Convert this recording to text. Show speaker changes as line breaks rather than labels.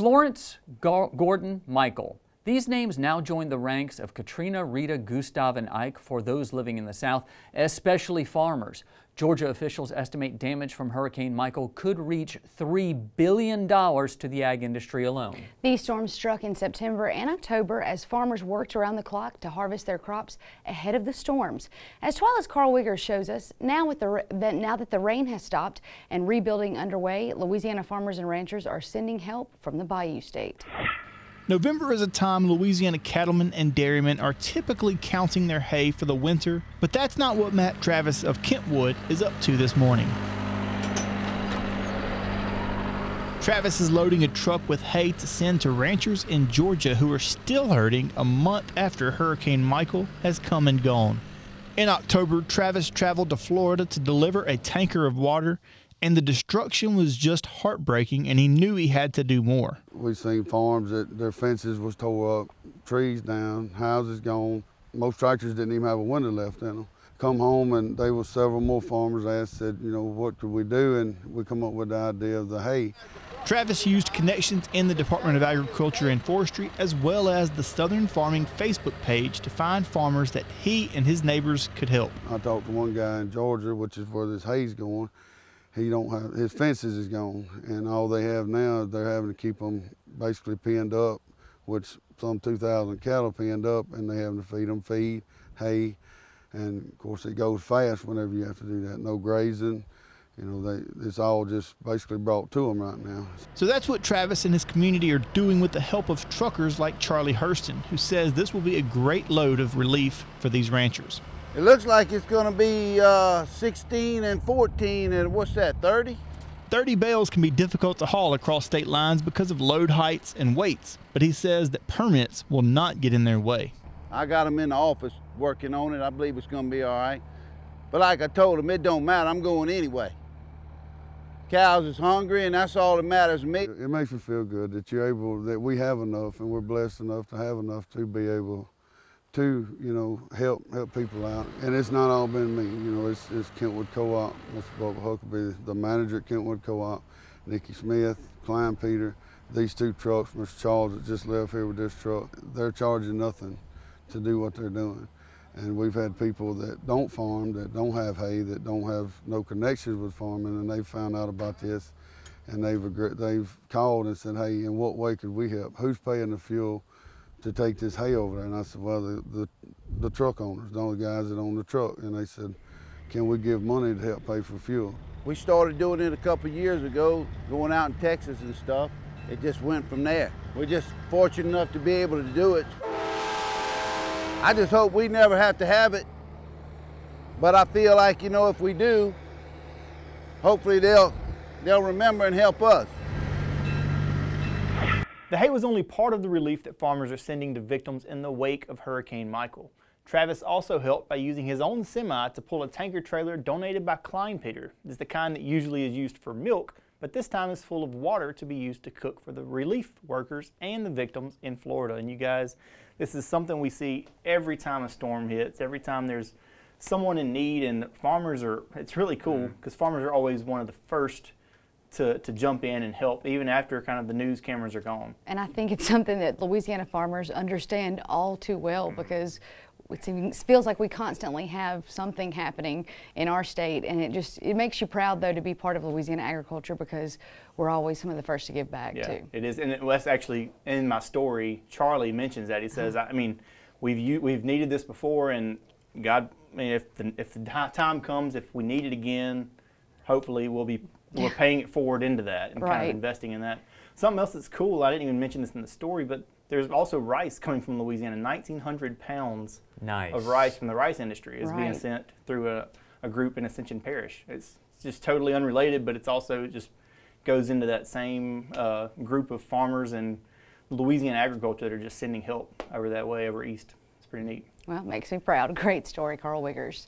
Florence, Gordon, Michael. These names now join the ranks of Katrina, Rita, Gustav, and Ike for those living in the South, especially farmers. Georgia officials estimate damage from Hurricane Michael could reach $3 billion to the ag industry alone. These storms struck in September and October as farmers worked around the clock to harvest their crops ahead of the storms. As TWILA's Karl Wiggers shows us, now that the rain has stopped and rebuilding underway, Louisiana farmers and ranchers are sending help from the Bayou State.
November is a time Louisiana cattlemen and dairymen are typically counting their hay for the winter, but that's not what Matt Travis of Kentwood is up to this morning. Travis is loading a truck with hay to send to ranchers in Georgia who are still hurting a month after Hurricane Michael has come and gone. In October, Travis traveled to Florida to deliver a tanker of water, and the destruction was just heartbreaking, and he knew he had to do more.
We've seen farms that their fences was tore up, trees down, houses gone. Most tractors didn't even have a window left in them. Come home and there was several more farmers asked, said, you know, what could we do? And we come up with the idea of the hay.
Travis used connections in the Department of Agriculture and Forestry as well as the Southern Farming Facebook page to find farmers that he and his neighbors could help.
I talked to one guy in Georgia, which is where this hay's going. He don't have, his fences is gone, and all they have now, they're having to keep them basically pinned up, which some 2,000 cattle pinned up, and they having to feed them feed, hay, and of course it goes fast whenever you have to do that. No grazing, you know, it's all just basically brought to them right now.
So that's what Travis and his community are doing with the help of truckers like Charlie Hurston, who says this will be a great load of relief for these ranchers.
It looks like it's going to be 16 and 14 and what's that, 30?
30 bales can be difficult to haul across state lines because of load heights and weights, but he says that permits will not get in their way.
I got them in the office working on it. I believe it's going to be all right. But like I told them, it don't matter. I'm going anyway. Cows is hungry, and that's all that matters to me.
It makes me feel good that you're able, that we have enough, and we're blessed enough to have enough to be able to, you know, help people out. And it's not all been me, you know, it's Kentwood Co-op, Mr. Bubba Huckabee, the manager at Kentwood Co-op, Nikki Smith, Klein Peter, these two trucks, Mr. Charles that just left here with this truck. They're charging nothing to do what they're doing. And we've had people that don't farm, that don't have hay, that don't have no connections with farming, and they've found out about this, and they've called and said, hey, in what way could we help? Who's paying the fuel to take this hay over there? And I said, well, the truck owners, the only guys that own the truck. And they said, can we give money to help pay for fuel?
We started doing it a couple of years ago, going out in Texas and stuff. It just went from there. We're just fortunate enough to be able to do it. I just hope we never have to have it. But I feel like, you know, if we do, hopefully they'll remember and help us.
The hay was only part of the relief that farmers are sending to victims in the wake of Hurricane Michael. Travis also helped by using his own semi to pull a tanker trailer donated by Klein Peter. It's the kind that usually is used for milk, but this time is full of water to be used to cook for the relief workers and the victims in Florida. And you guys, this is something we see every time a storm hits, every time there's someone in need, and farmers are, it's really cool because farmers are always one of the first to jump in and help, even after kind of the news cameras are gone.
And I think it's something that Louisiana farmers understand all too well, because it feels like we constantly have something happening in our state, and it makes you proud, though, to be part of Louisiana agriculture, because we're always some of the first to give back, too.
It is, and that's actually in my story. Charlie mentions that. He says, I mean, we've needed this before, and God, I mean, if the time comes, if we need it again, hopefully we're paying it forward into that and kind of investing in that. Something else that's cool, I didn't even mention this in the story, but there's also rice coming from Louisiana. 1,900 pounds of rice from the rice industry is being sent through a group in Ascension Parish. It's just totally unrelated, but it's also just goes into that same group of farmers and Louisiana agriculture that are just sending help over that way, over east. It's pretty neat.
Well, it makes me proud. Great story, Karl Wiggers.